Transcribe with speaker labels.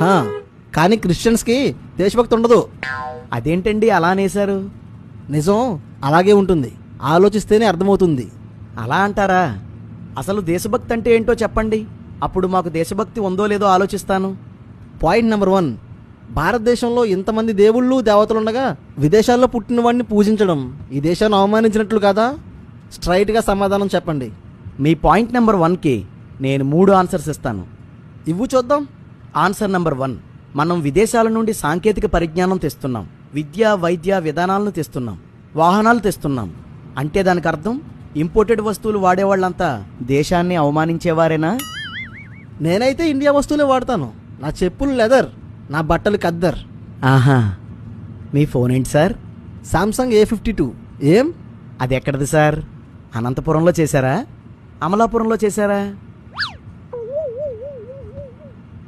Speaker 1: హా, కానీ క్రిస్టియన్స్కి దేశభక్తి ఉండదు.
Speaker 2: అదేంటండి అలా అనేశారు?
Speaker 1: నిజం అలాగే ఉంటుంది, ఆలోచిస్తేనే అర్థమవుతుంది.
Speaker 2: అలా అంటారా? అసలు దేశభక్తి అంటే ఏంటో చెప్పండి, అప్పుడు మాకు దేశభక్తి ఉందో లేదో ఆలోచిస్తాను.
Speaker 1: పాయింట్ నెంబర్ 1, భారతదేశంలో ఇంతమంది దేవుళ్ళు దేవతలుండగా విదేశాల్లో పుట్టిన వాడిని పూజించడం ఈ దేశాన్ని అవమానించినట్లు కాదా? స్ట్రైట్గా సమాధానం చెప్పండి.
Speaker 2: మీ పాయింట్ నెంబర్ 1కి నేను 3 ఆన్సర్స్ ఇస్తాను.
Speaker 1: ఇవ్వు చూద్దాం.
Speaker 2: ఆన్సర్ నెంబర్ 1, మనం విదేశాల నుండి సాంకేతిక పరిజ్ఞానం తెస్తున్నాం, విద్య వైద్య విధానాలను తెస్తున్నాం, వాహనాలు తెస్తున్నాం. అంటే దానికి అర్థం ఇంపోర్టెడ్ వస్తువులు వాడేవాళ్ళంతా దేశాన్ని అవమానించేవారేనా?
Speaker 1: నేనైతే ఇండియా వస్తువులే వాడతాను. నా చెప్పులు లెదర్, నా బట్టలు ఖద్దర్.
Speaker 2: ఆహా, మీ ఫోన్ ఏంటి సార్?
Speaker 1: Samsung A52. ఏం?
Speaker 2: అది ఎక్కడిది సార్? అనంతపురంలో చేశారా? అమలాపురంలో చేశారా?